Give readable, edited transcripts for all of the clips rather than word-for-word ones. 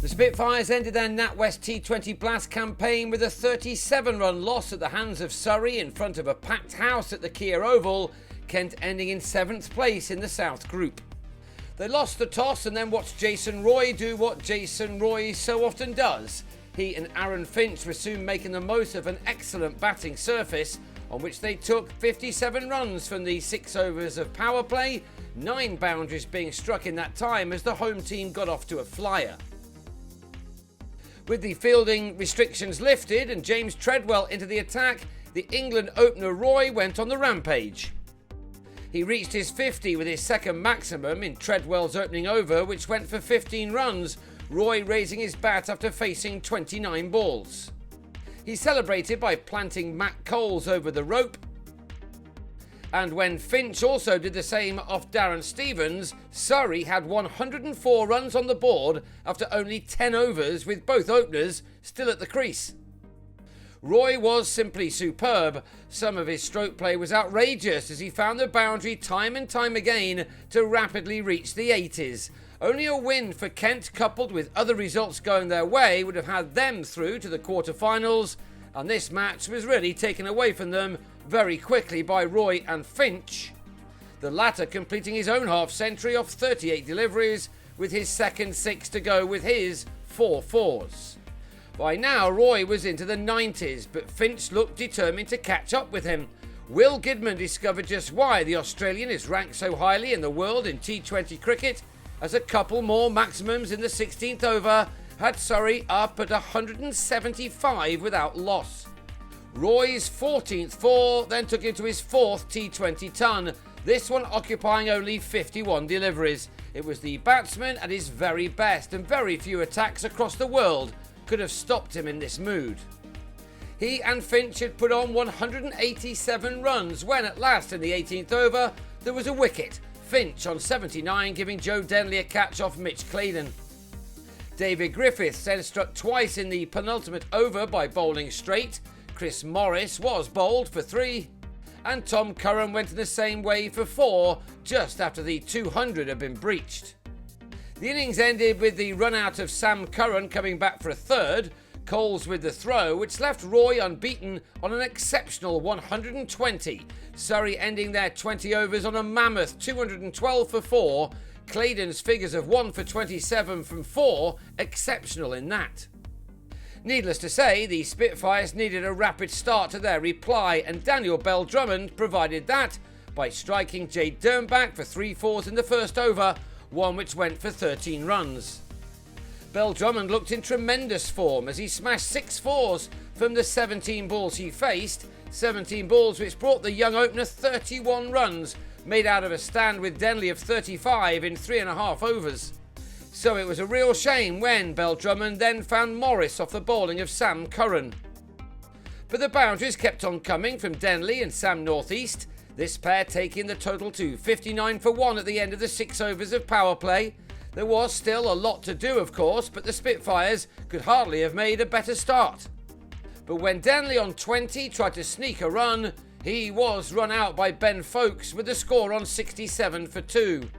The Spitfires ended their NatWest T20 Blast campaign with a 37-run loss at the hands of Surrey in front of a packed house at the Kia Oval, Kent ending in 7th place in the South Group. They lost the toss and then watched Jason Roy do what Jason Roy so often does. He and Aaron Finch were soon making the most of an excellent batting surface on which they took 57 runs from the 6 overs of power play, 9 boundaries being struck in that time as the home team got off to a flyer. With the fielding restrictions lifted and James Treadwell into the attack, the England opener Roy went on the rampage. He reached his 50 with his second maximum in Treadwell's opening over, which went for 15 runs, Roy raising his bat after facing 29 balls. He celebrated by planting Matt Coles over the rope, and when Finch also did the same off Darren Stevens, Surrey had 104 runs on the board after only 10 overs, with both openers still at the crease. Roy was simply superb. Some of his stroke play was outrageous as he found the boundary time and time again to rapidly reach the 80s. Only a win for Kent, coupled with other results going their way, would have had them through to the quarter-finals, and this match was really taken away from them very quickly by Roy and Finch, the latter completing his own half-century off 38 deliveries, with his second 6 to go with his 4 fours. By now, Roy was into the 90s, but Finch looked determined to catch up with him. Will Gidman discovered just why the Australian is ranked so highly in the world in T20 cricket, as a couple more maximums in the 16th over had Surrey up at 175 without loss. Roy's 14th 4 then took him to his 4th T20 ton, this one occupying only 51 deliveries. It was the batsman at his very best, and very few attacks across the world could have stopped him in this mood. He and Finch had put on 187 runs when at last in the 18th over there was a wicket, Finch on 79 giving Joe Denley a catch off Mitch Claydon. David Griffiths then struck twice in the penultimate over by bowling straight. Chris Morris was bowled for 3, and Tom Curran went in the same way for 4 just after the 200 had been breached. The innings ended with the run out of Sam Curran coming back for a 3rd, Coles with the throw, which left Roy unbeaten on an exceptional 120, Surrey ending their 20 overs on a mammoth 212 for 4, Claydon's figures of 1 for 27 from 4 exceptional in that. Needless to say, the Spitfires needed a rapid start to their reply, and Daniel Bell-Drummond provided that by striking Jade Dernbach for 3 fours in the first over, one which went for 13 runs. Bell-Drummond looked in tremendous form as he smashed 6 fours from the 17 balls he faced, 17 balls which brought the young opener 31 runs, made out of a stand with Denley of 35 in 3.5 overs. So it was a real shame when Bell-Drummond then found Morris off the bowling of Sam Curran. But the boundaries kept on coming from Denley and Sam Northeast, this pair taking the total to 59 for 1 at the end of the 6 overs of power play. There was still a lot to do, of course, but the Spitfires could hardly have made a better start. But when Denley on 20 tried to sneak a run, he was run out by Ben Foakes with the score on 67 for 2.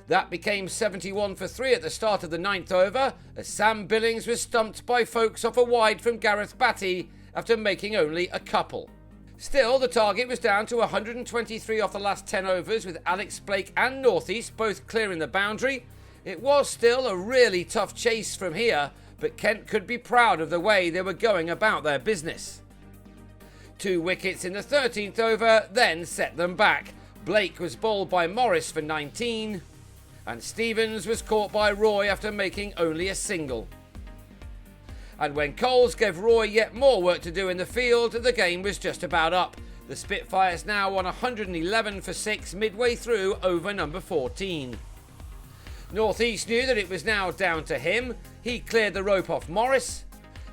That became 71 for 3 at the start of the 9th over, as Sam Billings was stumped by Foakes off a wide from Gareth Batty after making only a couple. Still, the target was down to 123 off the last 10 overs, with Alex Blake and Northeast both clearing the boundary. It was still a really tough chase from here, but Kent could be proud of the way they were going about their business. 2 wickets in the 13th over then set them back. Blake was bowled by Morris for 19, and Stevens was caught by Roy after making only a single. And when Coles gave Roy yet more work to do in the field, the game was just about up. The Spitfires now on 111 for 6 midway through over number 14. Northeast knew that it was now down to him. He cleared the rope off Morris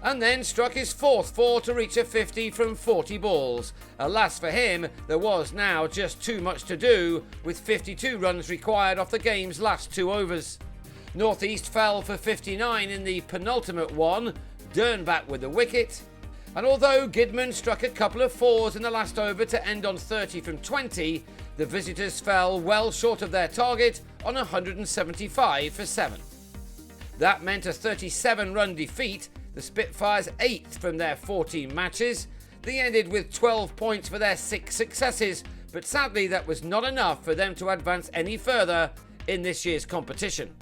and then struck his 4th 4 to reach a 50 from 40 balls. Alas for him, there was now just too much to do, with 52 runs required off the game's last 2 overs. Northeast fell for 59 in the penultimate one, Dernbach with the wicket, and although Gidman struck a couple of 4s in the last over to end on 30 from 20, the visitors fell well short of their target on 175 for 7. That meant a 37-run defeat, the Spitfires' 8th from their 14 matches. They ended with 12 points for their 6 successes, but sadly that was not enough for them to advance any further in this year's competition.